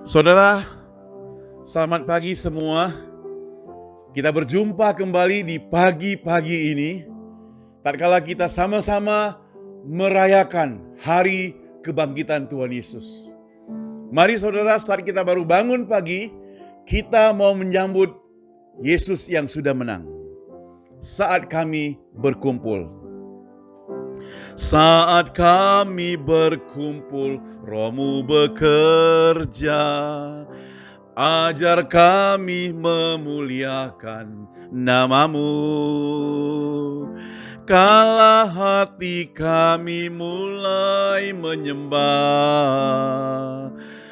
Saudara, selamat pagi semua. Kita berjumpa kembali di pagi-pagi ini, tatkala kita sama-sama merayakan hari kebangkitan Tuhan Yesus. Mari saudara, saat kita baru bangun pagi, kita mau menyambut Yesus yang sudah menang. Saat kami berkumpul. Saat kami berkumpul, Roh-Mu bekerja. Ajar kami memuliakan nama-Mu. Kala hati kami mulai menyembah,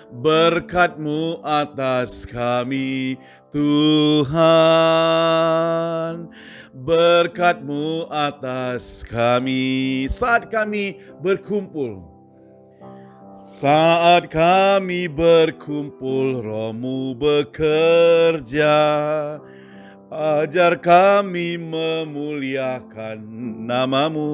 berkat-Mu atas kami Tuhan. Berkat-Mu atas kami saat kami berkumpul. Saat kami berkumpul, Roh-Mu bekerja. Ajar kami memuliakan nama-Mu.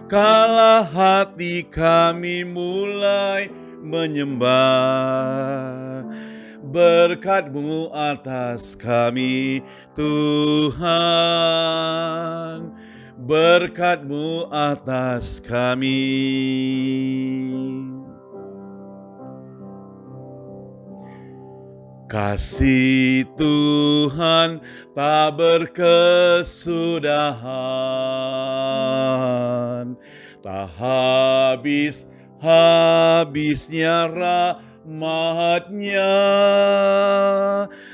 Kala hati kami mulai menyembah, berkat-Mu atas kami Tuhan. Berkat-Mu atas kami. Kasih Tuhan tak berkesudahan, tak habis-habisnya rahmat-Nya,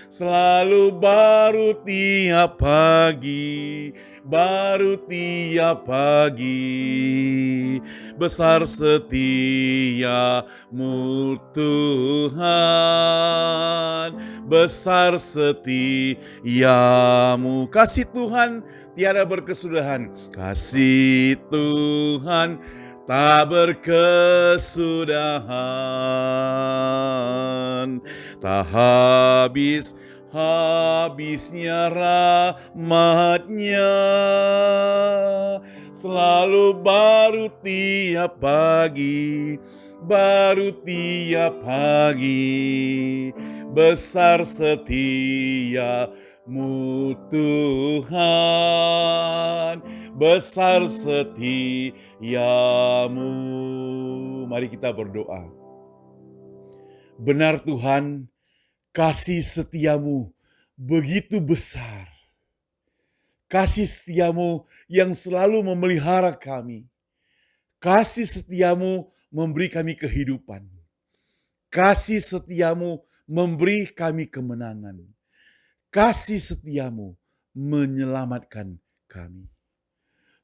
selalu baru tiap pagi, baru tiap pagi. Besar setia-Mu Tuhan, besar setia-Mu. Kasih Tuhan tiada berkesudahan, kasih Tuhan tak berkesudahan, tak habis-habisnya rahmat-Nya, selalu baru tiap pagi, baru tiap pagi. Besar setia-Mu Tuhan, besar setia-Mu. Mari kita berdoa. Benar Tuhan, kasih setia-Mu begitu besar. Kasih setia-Mu yang selalu memelihara kami. Kasih setia-Mu memberi kami kehidupan. Kasih setia-Mu memberi kami kemenangan. Kasih setia-Mu menyelamatkan kami.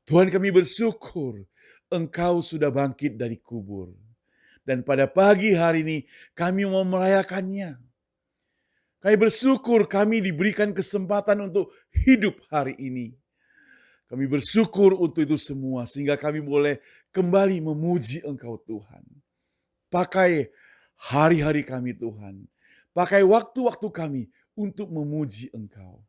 Tuhan, kami bersyukur Engkau sudah bangkit dari kubur. Dan pada pagi hari ini kami mau merayakannya. Kami bersyukur kami diberikan kesempatan untuk hidup hari ini. Kami bersyukur untuk itu semua sehingga kami boleh kembali memuji Engkau Tuhan. Pakai hari-hari kami Tuhan. Pakai waktu-waktu kami untuk memuji Engkau.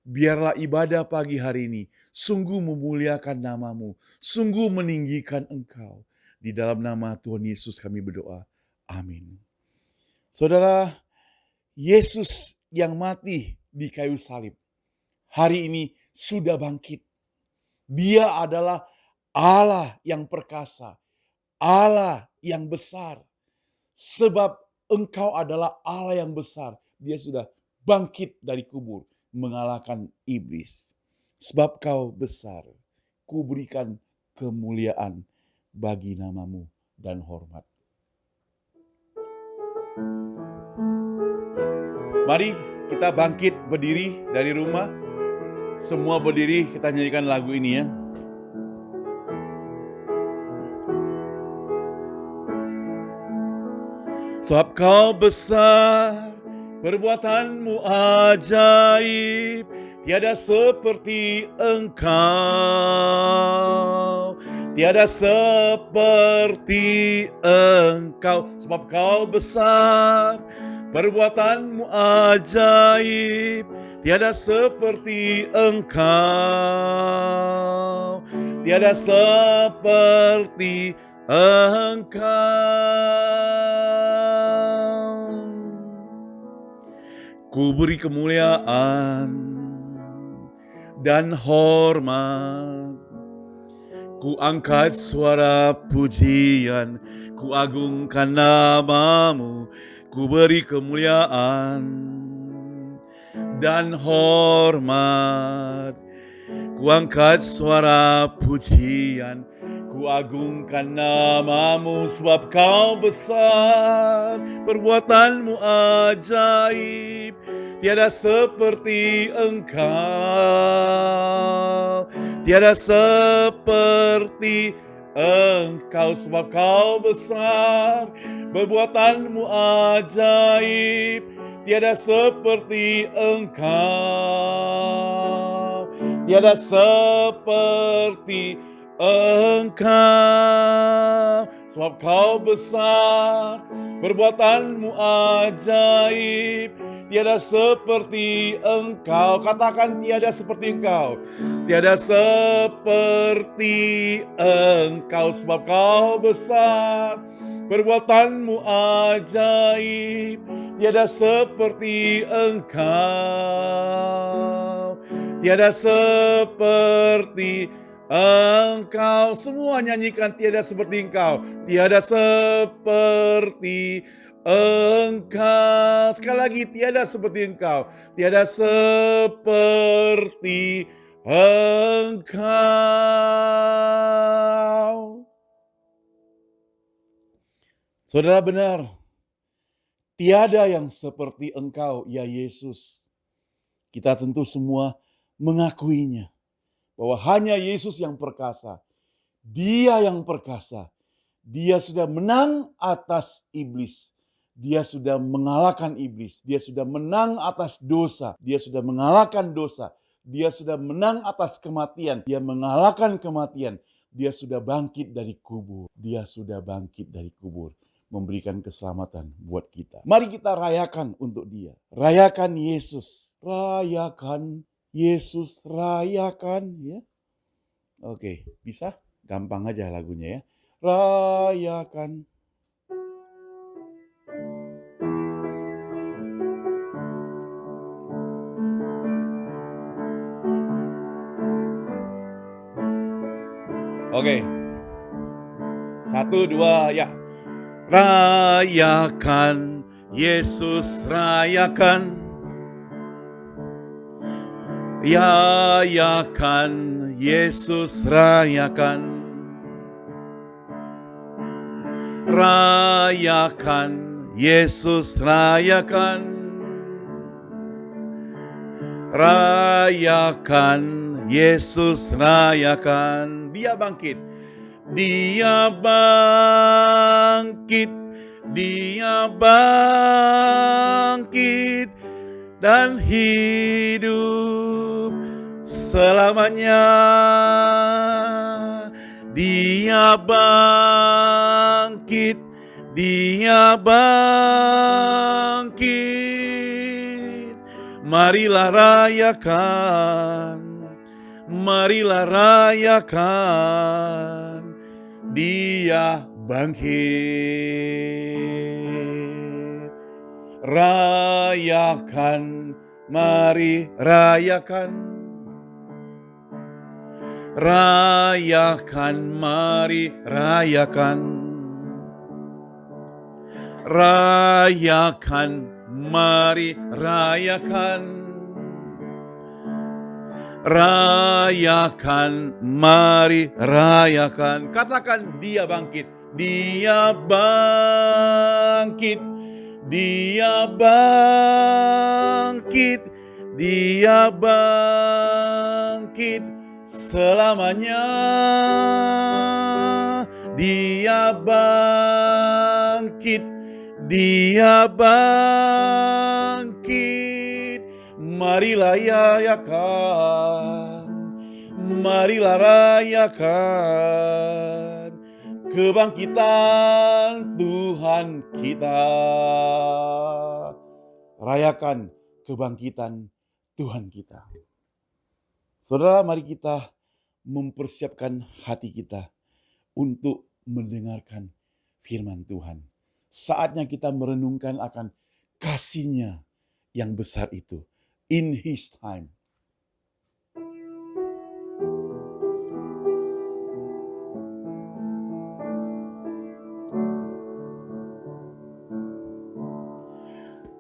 Biarlah ibadah pagi hari ini sungguh memuliakan nama-Mu, sungguh meninggikan Engkau. Di dalam nama Tuhan Yesus kami berdoa. Amin. Saudara, Yesus yang mati di kayu salib hari ini sudah bangkit. Dia adalah Allah yang perkasa, Allah yang besar. Sebab Engkau adalah Allah yang besar. Dia sudah bangkit dari kubur, mengalahkan iblis. Sebab Kau besar, Ku berikan kemuliaan bagi nama-Mu dan hormat. Mari kita bangkit berdiri dari rumah. Semua berdiri, kita nyanyikan lagu ini ya. Sebab Kau besar, perbuatan-Mu ajaib, tiada seperti Engkau. Tiada seperti Engkau. Sebab Kau besar, perbuatan-Mu ajaib, tiada seperti Engkau. Tiada seperti Engkau. Ku beri kemuliaan dan hormat. Ku angkat suara pujian, ku agungkan namamu. Ku beri kemuliaan dan hormat. Ku angkat suara pujian, ku agungkan namamu, sebab kau besar, perbuatanmu ajaib, tiada seperti engkau, tiada seperti engkau, sebab kau besar, perbuatanmu ajaib, tiada seperti engkau, tiada seperti engkau, sebab kau besar, perbuatanmu ajaib, tiada seperti engkau. Katakan tiada seperti engkau, tiada seperti engkau, sebab kau besar, perbuatanmu ajaib, tiada seperti engkau, tiada seperti engkau. Semua nyanyikan tiada seperti engkau, tiada seperti engkau. Sekali lagi, tiada seperti engkau, tiada seperti engkau. Saudara, benar, tiada yang seperti engkau, ya Yesus. Kita tentu semua mengakuinya, bahwa hanya Yesus yang perkasa. Dia yang perkasa. Dia sudah menang atas iblis. Dia sudah mengalahkan iblis. Dia sudah menang atas dosa. Dia sudah mengalahkan dosa. Dia sudah menang atas kematian. Dia mengalahkan kematian. Dia sudah bangkit dari kubur. Dia sudah bangkit dari kubur, memberikan keselamatan buat kita. Mari kita rayakan untuk dia. Rayakan Yesus. Rayakan Yesus, rayakan, ya. Oke, bisa? Gampang aja lagunya, ya. Rayakan. Oke. 1, 2, ya. Rayakan Yesus, rayakan. Rayakan Yesus, rayakan. Rayakan Yesus, rayakan. Rayakan Yesus, rayakan. Dia bangkit. Dia bangkit. Dia bangkit dan hidup selamanya. Dia bangkit, dia bangkit. Marilah rayakan, marilah rayakan. Dia bangkit. Rayakan, mari rayakan. Rayakan, mari rayakan. Rayakan, mari rayakan. Rayakan, mari rayakan. Katakan dia bangkit. Dia bangkit. Dia bangkit. Dia bangkit selamanya. Dia bangkit. Dia bangkit. Marilah rayakan. Marilah rayakan kebangkitan Tuhan kita. Rayakan kebangkitan Tuhan kita. Saudara, mari kita mempersiapkan hati kita untuk mendengarkan firman Tuhan. Saatnya kita merenungkan akan kasih-Nya yang besar itu. In His time.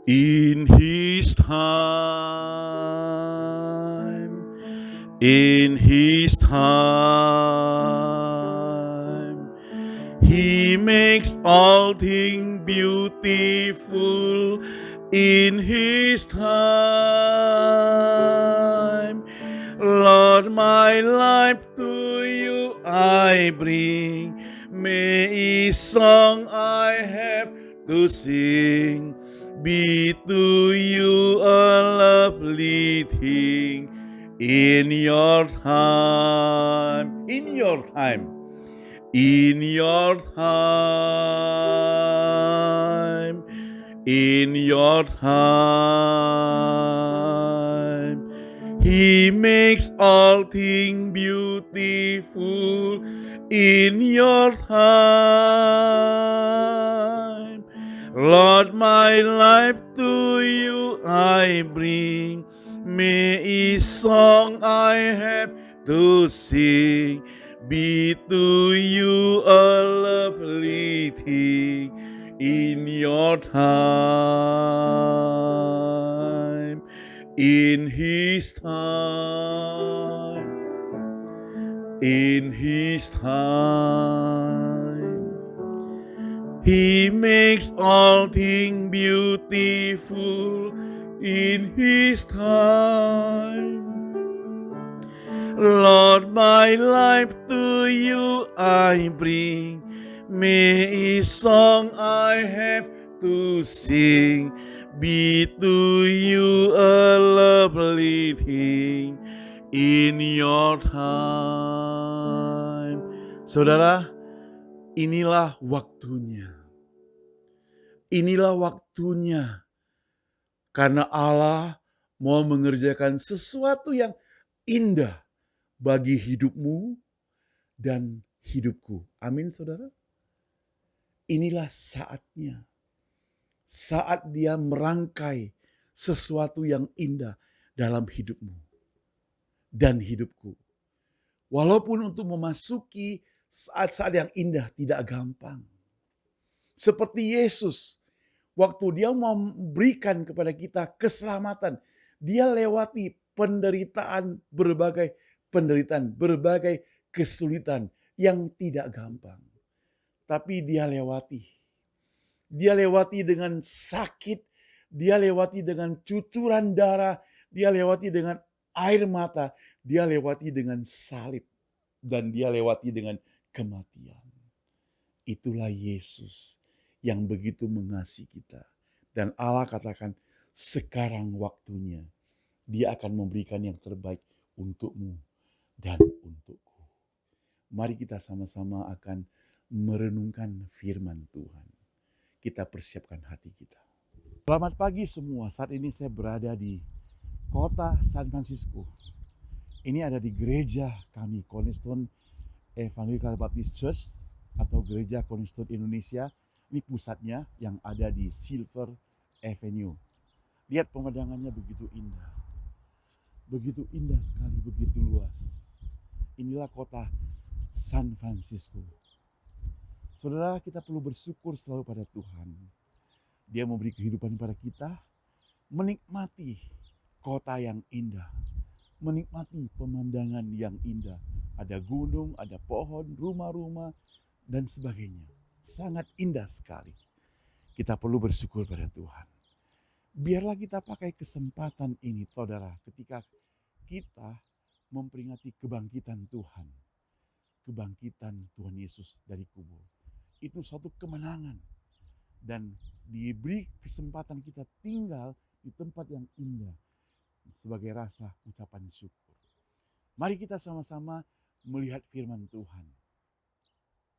In His time, in His time, He makes all things beautiful. In His time, Lord, my life to you I bring. May a song I have to sing be to you a lovely thing. In your time, in your time, in your time, in your time, He makes all things beautiful. In your time, Lord, my life to you I bring. May a song I have to sing be to you a lovely thing. In your time, in His time, in His time, He makes all things beautiful. In His time, Lord, my life to you I bring. May a song I have to sing be to you a lovely thing. In your time. Saudara, inilah waktunya. Inilah waktunya. Karena Allah mau mengerjakan sesuatu yang indah bagi hidupmu dan hidupku. Amin, saudara. Inilah saatnya. Saat Dia merangkai sesuatu yang indah dalam hidupmu dan hidupku. Walaupun untuk memasuki saat-saat yang indah tidak gampang. Seperti Yesus, waktu Dia mau memberikan kepada kita keselamatan, Dia lewati penderitaan, berbagai kesulitan yang tidak gampang. Tapi Dia lewati. Dia lewati dengan sakit, Dia lewati dengan cucuran darah, Dia lewati dengan air mata, Dia lewati dengan salib, dan Dia lewati dengan kematian. Itulah Yesus yang begitu mengasihi kita. Dan Allah katakan, sekarang waktunya. Dia akan memberikan yang terbaik untukmu dan untukku. Mari kita sama-sama akan merenungkan firman Tuhan. Kita persiapkan hati kita. Selamat pagi semua. Saat ini saya berada di kota San Francisco. Ini ada di gereja kami, Cornerstone Evangelical Baptist Church atau Gereja Cornerstone Indonesia. Ini pusatnya yang ada di Silver Avenue. Lihat pemandangannya begitu indah. Begitu indah sekali, begitu luas. Inilah kota San Francisco. Saudara, kita perlu bersyukur selalu pada Tuhan. Dia memberi kehidupan kepada kita, menikmati kota yang indah, menikmati pemandangan yang indah. Ada gunung, ada pohon, rumah-rumah, dan sebagainya. Sangat indah sekali. Kita perlu bersyukur pada Tuhan. Biarlah kita pakai kesempatan ini, saudara, ketika kita memperingati kebangkitan Tuhan. Kebangkitan Tuhan Yesus dari kubur. Itu suatu kemenangan. Dan diberi kesempatan kita tinggal di tempat yang indah sebagai rasa ucapan syukur. Mari kita sama-sama melihat firman Tuhan.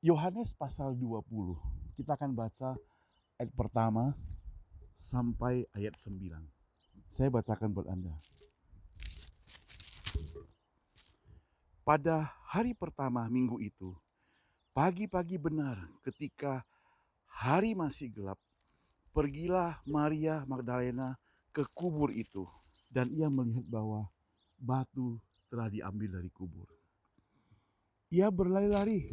Yohanes pasal 20. Kita akan baca ayat pertama sampai ayat 9. Saya bacakan buat Anda. Pada hari pertama minggu itu, pagi-pagi benar ketika hari masih gelap, pergilah Maria Magdalena ke kubur itu dan ia melihat bahwa batu telah diambil dari kubur. Ia berlari-lari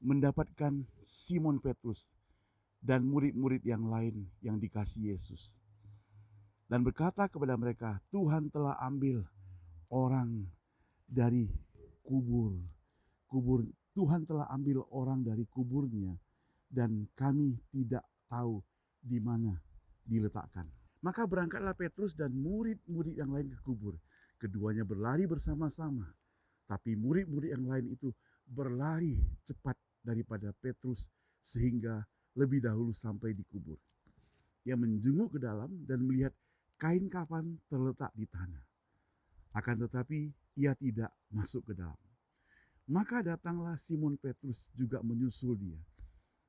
mendapatkan Simon Petrus dan murid-murid yang lain yang dikasihi Yesus. Dan berkata kepada mereka, Tuhan telah ambil orang dari kubur. Tuhan telah ambil orang dari kuburnya dan kami tidak tahu di mana diletakkan. Maka berangkatlah Petrus dan murid-murid yang lain ke kubur. Keduanya berlari bersama-sama. Tapi murid-murid yang lain itu berlari cepat daripada Petrus sehingga lebih dahulu sampai di kubur. Ia menjunguk ke dalam dan melihat kain kafan terletak di tanah. Akan tetapi ia tidak masuk ke dalam. Maka datanglah Simon Petrus juga menyusul dia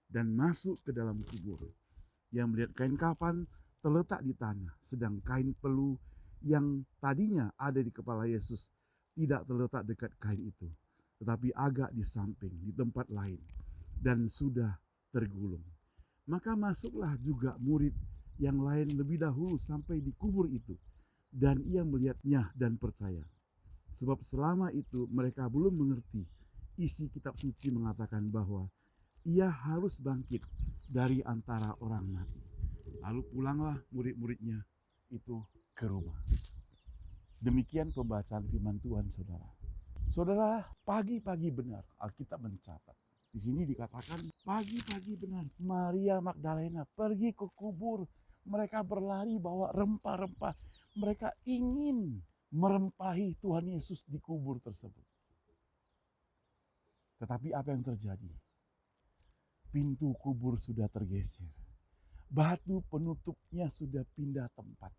dan masuk ke dalam kubur. Ia melihat kain kafan terletak di tanah, sedang kain pelu yang tadinya ada di kepala Yesus tidak terletak dekat kain itu, tetapi agak di samping, di tempat lain, dan sudah tergulung. Maka masuklah juga murid yang lain lebih dahulu sampai di kubur itu, dan ia melihatnya dan percaya. Sebab selama itu mereka belum mengerti isi kitab suci mengatakan bahwa ia harus bangkit dari antara orang mati. Lalu pulanglah murid-muridnya itu ke rumah. Demikian pembacaan firman Tuhan, saudara. Saudara, pagi-pagi benar Alkitab mencatat. Di sini dikatakan pagi-pagi benar Maria Magdalena pergi ke kubur. Mereka berlari bawa rempah-rempah. Mereka ingin merempahi Tuhan Yesus di kubur tersebut. Tetapi apa yang terjadi? Pintu kubur sudah tergeser. Batu penutupnya sudah pindah tempat.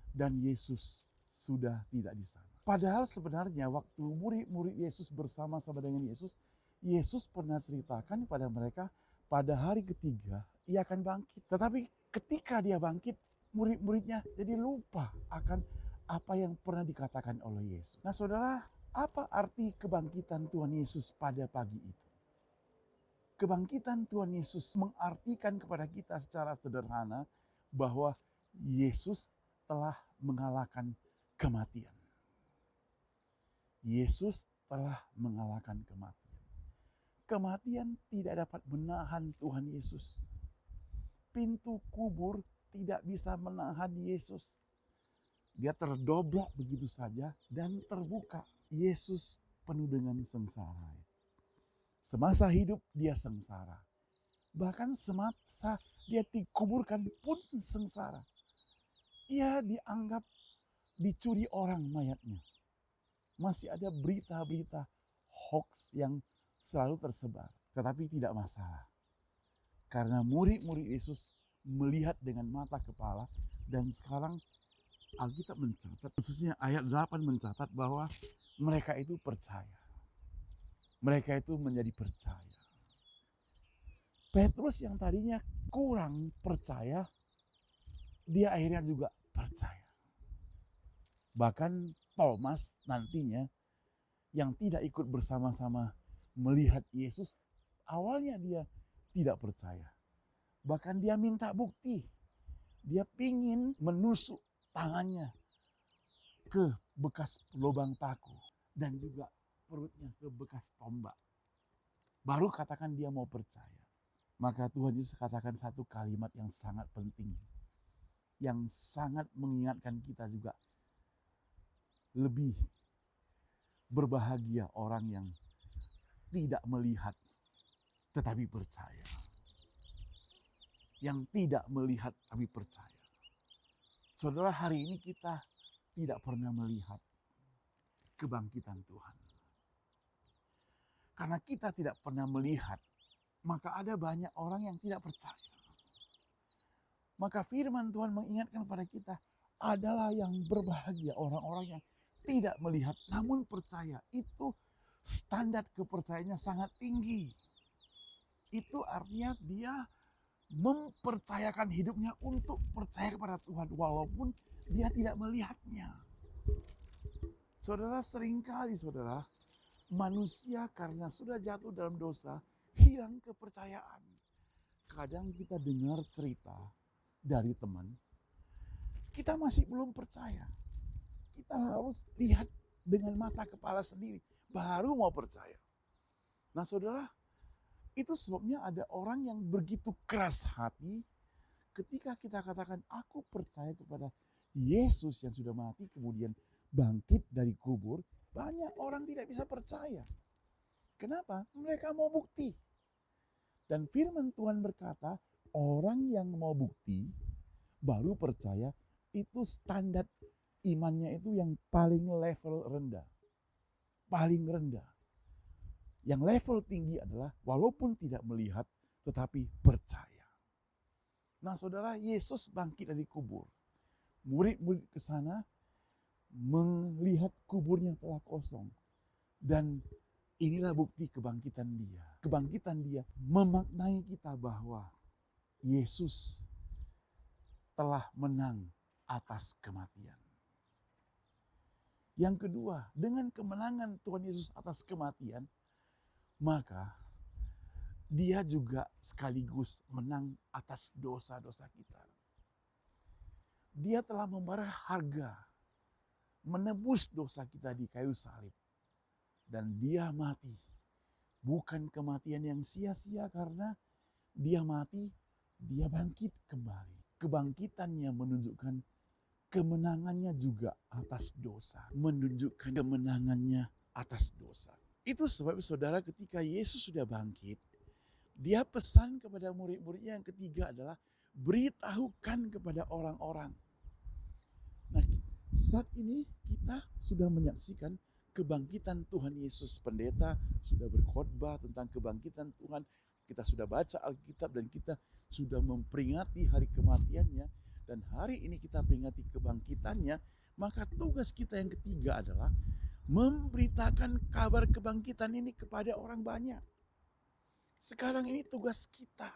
Dan Yesus sudah tidak di sana. Padahal sebenarnya waktu murid-murid Yesus bersama-sama dengan Yesus, Yesus pernah ceritakan kepada mereka pada hari ketiga ia akan bangkit. Tetapi ketika dia bangkit, murid-muridnya jadi lupa akan apa yang pernah dikatakan oleh Yesus. Nah saudara, apa arti kebangkitan Tuhan Yesus pada pagi itu? Kebangkitan Tuhan Yesus mengartikan kepada kita secara sederhana bahwa Yesus telah mengalahkan kematian. Yesus telah mengalahkan kematian. Kematian tidak dapat menahan Tuhan Yesus. Pintu kubur tidak bisa menahan Yesus. Dia terdoblak begitu saja dan terbuka. Yesus penuh dengan sengsara. Semasa hidup dia sengsara. Bahkan semasa dia dikuburkan pun sengsara. Ia dianggap dicuri orang mayatnya. Masih ada berita-berita hoax yang selalu tersebar. Tetapi tidak masalah. Karena murid-murid Yesus melihat dengan mata kepala dan sekarang Alkitab mencatat, khususnya ayat 8 mencatat bahwa mereka itu percaya. Mereka itu menjadi percaya. Petrus yang tadinya kurang percaya, dia akhirnya juga percaya. Bahkan Thomas nantinya yang tidak ikut bersama-sama melihat Yesus, awalnya dia tidak percaya. Bahkan dia minta bukti. Dia pingin menusuk tangannya ke bekas lubang paku dan juga perutnya ke bekas tombak. Baru katakan dia mau percaya. Maka Tuhan Yesus katakan satu kalimat yang sangat penting. Yang sangat mengingatkan kita juga. Lebih berbahagia orang yang tidak melihat tetapi percaya. Yang tidak melihat tapi percaya. Saudara, hari ini kita tidak pernah melihat kebangkitan Tuhan. Karena kita tidak pernah melihat, maka ada banyak orang yang tidak percaya. Maka firman Tuhan mengingatkan kepada kita, adalah yang berbahagia orang-orang yang tidak melihat namun percaya. Itu standar kepercayaannya sangat tinggi. Itu artinya dia mempercayakan hidupnya untuk percaya kepada Tuhan walaupun dia tidak melihatnya. Saudara, seringkali saudara, manusia karena sudah jatuh dalam dosa, hilang kepercayaan. Kadang kita dengar cerita dari teman, kita masih belum percaya. Kita harus lihat dengan mata kepala sendiri, baru mau percaya. Nah saudara, itu sebabnya ada orang yang begitu keras hati ketika kita katakan, aku percaya kepada Yesus yang sudah mati kemudian bangkit dari kubur. Banyak orang tidak bisa percaya. Kenapa? Mereka mau bukti. Dan firman Tuhan berkata, orang yang mau bukti baru percaya, itu standar imannya itu yang paling level rendah. Paling rendah. Yang level tinggi adalah walaupun tidak melihat tetapi percaya. Nah saudara, Yesus bangkit dari kubur. Murid-murid ke sana melihat kuburnya telah kosong. Dan inilah bukti kebangkitan dia. Kebangkitan dia memaknai kita bahwa Yesus telah menang atas kematian. Yang kedua, dengan kemenangan Tuhan Yesus atas kematian, maka dia juga sekaligus menang atas dosa-dosa kita. Dia telah membayar harga, menebus dosa kita di kayu salib. Dan dia mati. Bukan kematian yang sia-sia, karena dia mati, dia bangkit kembali. Kebangkitannya menunjukkan kemenangannya juga atas dosa. Menunjukkan kemenangannya atas dosa. Itu sebab saudara, ketika Yesus sudah bangkit, dia pesan kepada murid-muridnya yang ketiga adalah, beritahukan kepada orang-orang. Nah, saat ini kita sudah menyaksikan kebangkitan Tuhan Yesus. Pendeta sudah berkhotbah tentang kebangkitan Tuhan. Kita sudah baca Alkitab dan kita sudah memperingati hari kematiannya. Dan hari ini kita peringati kebangkitannya. Maka tugas kita yang ketiga adalah memberitakan kabar kebangkitan ini kepada orang banyak. Sekarang ini tugas kita.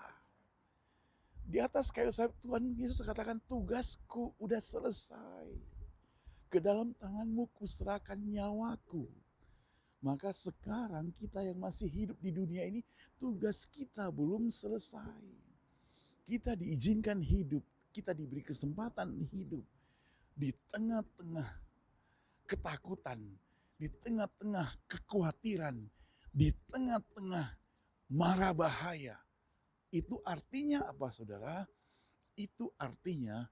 Di atas kayu salib Tuhan Yesus katakan, tugasku udah selesai. Ke dalam tanganmu kuserahkan nyawaku. Maka sekarang kita yang masih hidup di dunia ini, tugas kita belum selesai. Kita diizinkan hidup, kita diberi kesempatan hidup di tengah-tengah ketakutan, di tengah-tengah kekhawatiran, di tengah-tengah mara bahaya. Itu artinya apa saudara? Itu artinya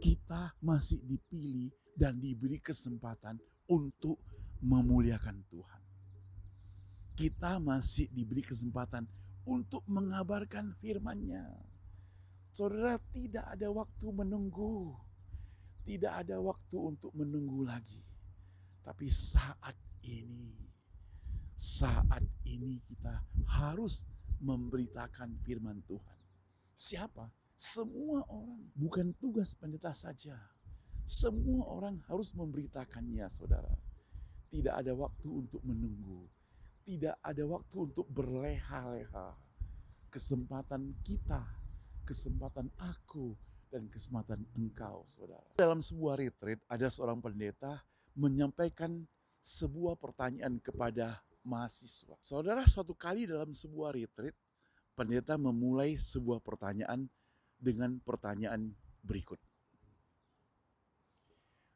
kita masih dipilih dan diberi kesempatan untuk memuliakan Tuhan. Kita masih diberi kesempatan untuk mengabarkan firman-Nya. Saudara, tidak ada waktu menunggu. Tidak ada waktu untuk menunggu lagi. Tapi saat ini kita harus memberitakan firman Tuhan. Siapa? Semua orang. Bukan tugas pendeta saja. Semua orang harus memberitakannya, saudara. Tidak ada waktu untuk menunggu. Tidak ada waktu untuk berleha-leha. Kesempatan kita, kesempatan aku, dan kesempatan engkau, saudara. Dalam sebuah retreat, ada seorang pendeta menyampaikan sebuah pertanyaan kepada mahasiswa. Saudara, suatu kali dalam sebuah retreat, pendeta memulai sebuah pertanyaan dengan pertanyaan berikut.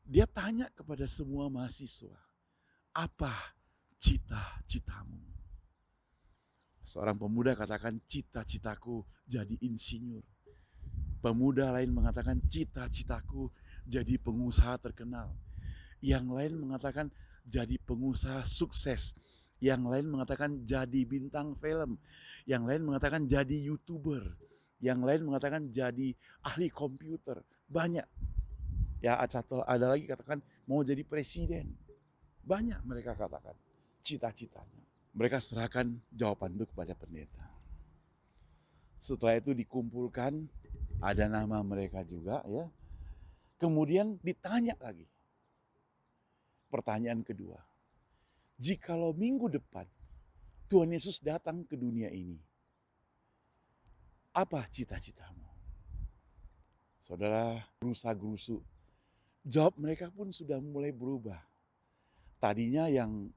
Dia tanya kepada semua mahasiswa, apa cita-citamu? Seorang pemuda katakan, cita-citaku jadi insinyur. Pemuda lain mengatakan, cita-citaku jadi pengusaha terkenal. Yang lain mengatakan, jadi pengusaha sukses. Yang lain mengatakan, jadi bintang film. Yang lain mengatakan, jadi YouTuber. Yang lain mengatakan, jadi ahli komputer. Banyak. Ya, ada lagi katakan mau jadi presiden. Banyak mereka katakan cita-citanya. Mereka serahkan jawaban itu kepada pendeta. Setelah itu dikumpulkan, ada nama mereka juga ya. Kemudian ditanya lagi. Pertanyaan kedua. Jikalau minggu depan Tuhan Yesus datang ke dunia ini, apa cita-citamu? Saudara, gerusa-gerusu. Jawab mereka pun sudah mulai berubah. Tadinya yang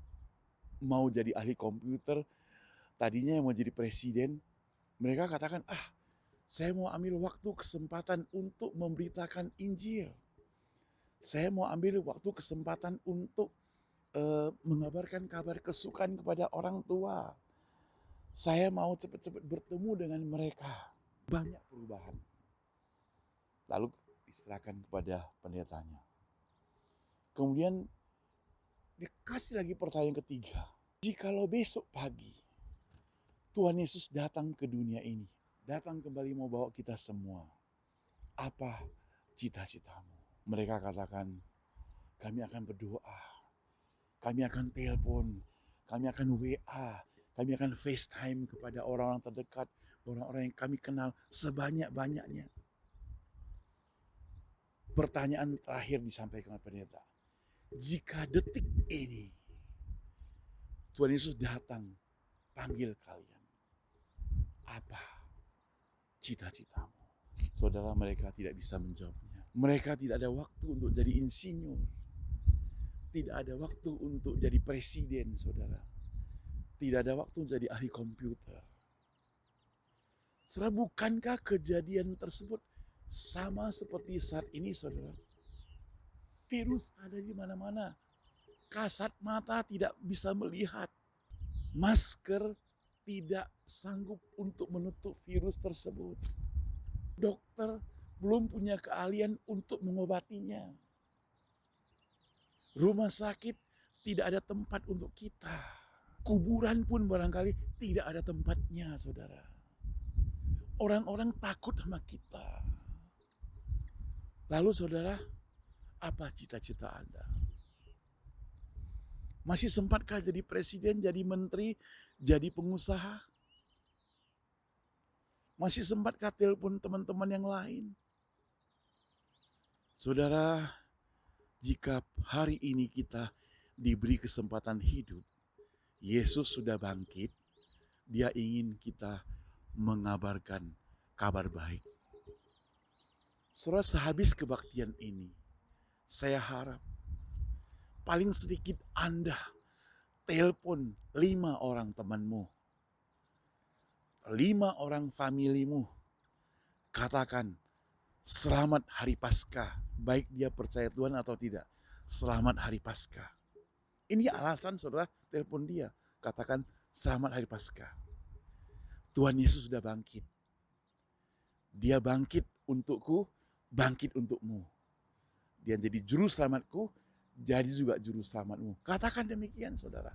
mau jadi ahli komputer, tadinya yang mau jadi presiden, mereka katakan, saya mau ambil waktu kesempatan untuk memberitakan Injil. Saya mau ambil waktu kesempatan untuk mengabarkan kabar kesukaan kepada orang tua. Saya mau cepat-cepat bertemu dengan mereka. Banyak perubahan. Lalu diserahkan kepada pendetanya. Kemudian dikasih lagi pertanyaan ketiga. Jikalau besok pagi Tuhan Yesus datang ke dunia ini, datang kembali mau bawa kita semua, apa cita-citamu? Mereka katakan, kami akan berdoa, kami akan telepon, kami akan WA, kami akan FaceTime kepada orang-orang terdekat, orang-orang yang kami kenal sebanyak-banyaknya. Pertanyaan terakhir disampaikan oleh pendeta. Jika detik ini Tuhan Yesus datang, panggil kalian, apa cita-citamu? Saudara, mereka tidak bisa menjawabnya. Mereka tidak ada waktu untuk jadi insinyur. Tidak ada waktu untuk jadi presiden, saudara. Tidak ada waktu untuk jadi ahli komputer. Saudara, bukankah kejadian tersebut sama seperti saat ini, saudara? Virus ada di mana-mana. Kasat mata tidak bisa melihat. Masker tidak sanggup untuk menutup virus tersebut. Dokter belum punya keahlian untuk mengobatinya. Rumah sakit tidak ada tempat untuk kita. Kuburan pun barangkali tidak ada tempatnya, saudara. Orang-orang takut sama kita. Lalu saudara, apa cita-cita Anda? Masih sempatkah jadi presiden, jadi menteri, jadi pengusaha? Masih sempatkah telepon teman-teman yang lain? Saudara, jika hari ini kita diberi kesempatan hidup, Yesus sudah bangkit, Dia ingin kita mengabarkan kabar baik. Saudara, sehabis kebaktian ini, saya harap paling sedikit Anda telepon 5 orang temanmu, 5 orang familimu, katakan selamat hari Paskah, baik dia percaya Tuhan atau tidak. Selamat hari Paskah. Ini alasan saudara telepon dia, katakan selamat hari Paskah. Tuhan Yesus sudah bangkit. Dia bangkit untukku, bangkit untukmu. Dia jadi juru selamatku, jadi juga juru selamatmu. Katakan demikian saudara.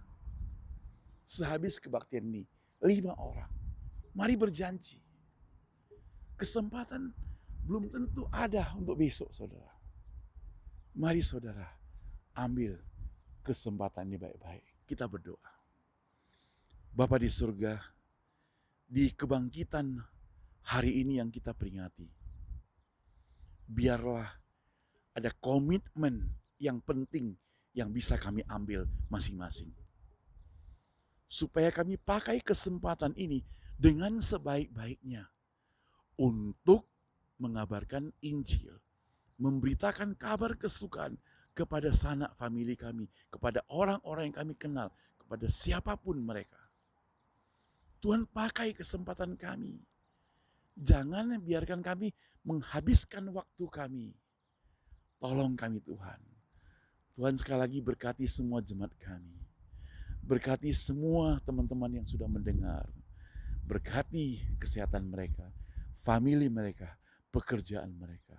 Sehabis kebaktian ini, 5 orang. Mari berjanji. Kesempatan belum tentu ada untuk besok saudara. Mari saudara, ambil kesempatan ini baik-baik. Kita berdoa. Bapa di surga, di kebangkitan hari ini yang kita peringati, biarlah ada komitmen yang penting yang bisa kami ambil masing-masing. Supaya kami pakai kesempatan ini dengan sebaik-baiknya untuk mengabarkan Injil, memberitakan kabar kesukaan kepada sanak famili kami, kepada orang-orang yang kami kenal, kepada siapapun mereka. Tuhan, pakai kesempatan kami. Jangan biarkan kami menghabiskan waktu kami. Tolong kami Tuhan. Tuhan, sekali lagi berkati semua jemaat kami. Berkati semua teman-teman yang sudah mendengar. Berkati kesehatan mereka, famili mereka, pekerjaan mereka.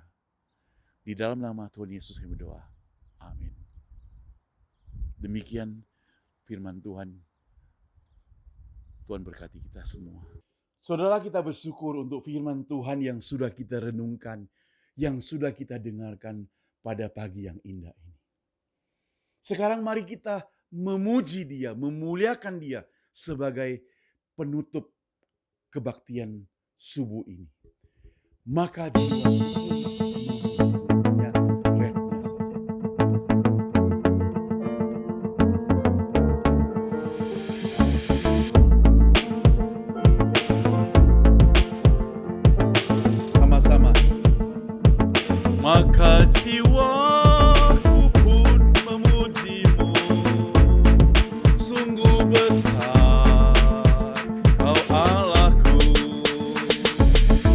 Di dalam nama Tuhan Yesus kami berdoa. Amin. Demikian firman Tuhan. Tuhan berkati kita semua. Saudara, kita bersyukur untuk firman Tuhan yang sudah kita renungkan, yang sudah kita dengarkan pada pagi yang indah ini. Sekarang mari kita memuji Dia, memuliakan Dia sebagai penutup kebaktian subuh ini. Maka jiwa refnya saja. Sama-sama. Maka jiwaku pun memuji-Mu, sungguh besar Kau Allahku.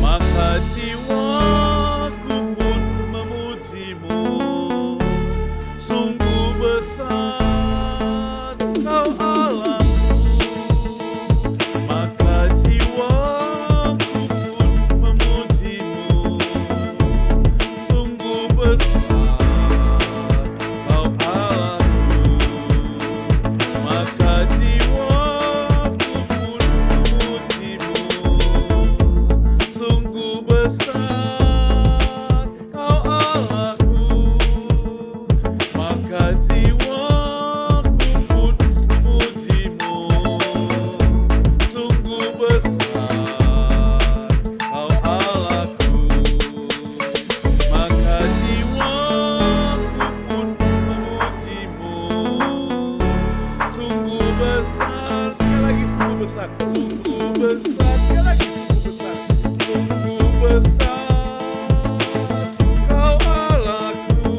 Maka jiwaku besar Kau Allahku, maka jiwaku pun memujimu. Sungguh besar Kau Allahku, maka jiwaku pun memujimu. Sungguh besar Kau Allahku, maka jiwaku pun memujimu. Sungguh besar Kau Allahku, maka jiwaku pun memujimu. Sungguh besar, sekali lagi sungguh besar, sungguh besar, sekali lagi sungguh besar, sungguh besar Kau Allahku.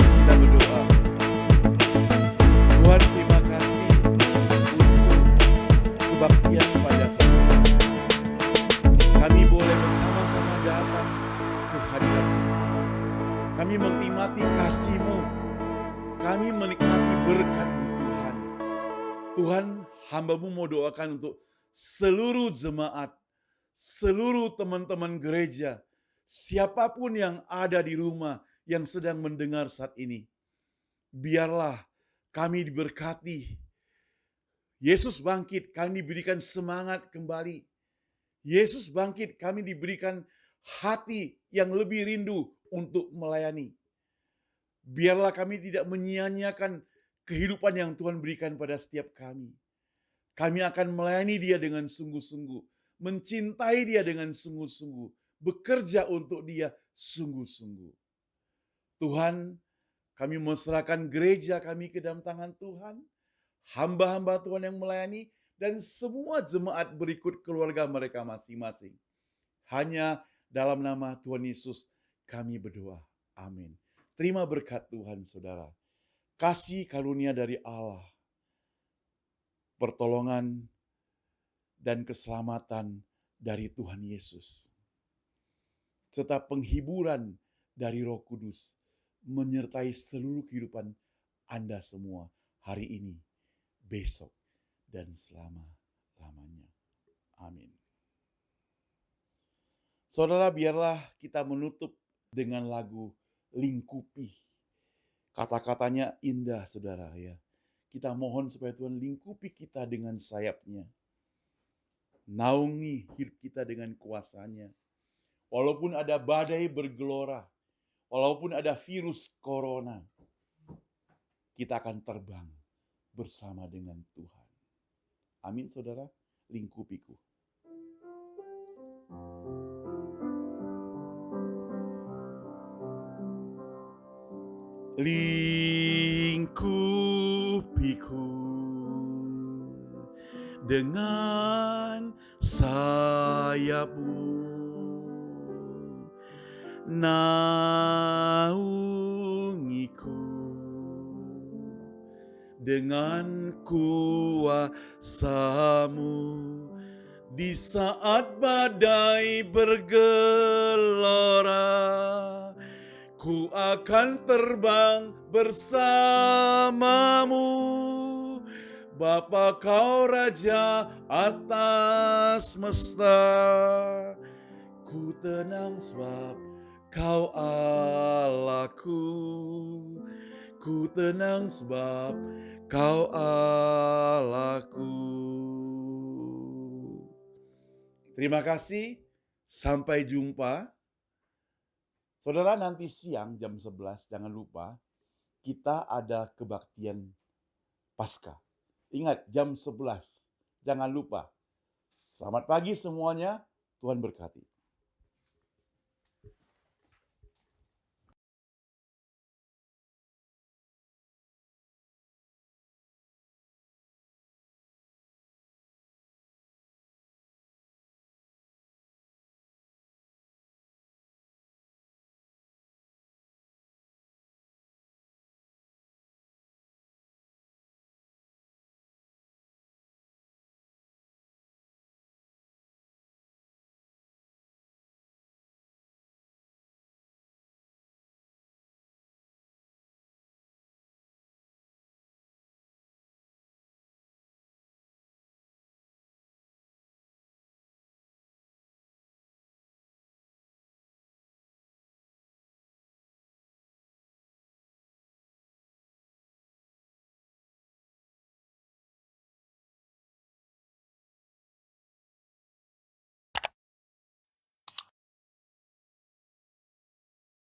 Kita berdoa, Tuhan terima kasih untuk kebaktian pada kami. Kami boleh bersama-sama datang ke hadirat-Mu. Kami menikmati kasih-Mu. Kami menikmati berkat-Mu Tuhan. Tuhan, hamba-Mu mau doakan untuk seluruh jemaat, seluruh teman-teman gereja, siapapun yang ada di rumah yang sedang mendengar saat ini. Biarlah kami diberkati. Yesus bangkit, kami diberikan semangat kembali. Yesus bangkit, kami diberikan hati yang lebih rindu untuk melayani. Biarlah kami tidak menyia-nyiakan kehidupan yang Tuhan berikan pada setiap kami. Kami akan melayani Dia dengan sungguh-sungguh, mencintai Dia dengan sungguh-sungguh, bekerja untuk Dia sungguh-sungguh. Tuhan, kami menyerahkan gereja kami ke dalam tangan Tuhan, hamba-hamba Tuhan yang melayani, dan semua jemaat berikut keluarga mereka masing-masing. Hanya dalam nama Tuhan Yesus kami berdoa. Amin. Terima berkat Tuhan, saudara. Kasih karunia dari Allah, pertolongan dan keselamatan dari Tuhan Yesus, serta penghiburan dari Roh Kudus menyertai seluruh kehidupan Anda semua hari ini, besok, dan selama-lamanya. Amin. Saudara, biarlah kita menutup dengan lagu Lingkupi. Kata-katanya indah, saudara ya. Kita mohon supaya Tuhan lingkupi kita dengan sayap-Nya. Naungi hidup kita dengan kuasa-Nya. Walaupun ada badai bergelora, walaupun ada virus corona, kita akan terbang bersama dengan Tuhan. Amin, saudara. Lingkupiku. Lingkupiku dengan sayap-Mu, naungiku dengan kuasa-Mu. Di saat badai bergelora, ku akan terbang bersama-Mu. Bapa, Kau Raja atas semesta. Ku tenang sebab Kau Allahku. Ku tenang sebab Kau Allahku. Terima kasih. Sampai jumpa. Saudara, nanti siang jam 11 jangan lupa kita ada kebaktian Paskah. Ingat jam 11, jangan lupa. Selamat pagi semuanya, Tuhan berkati.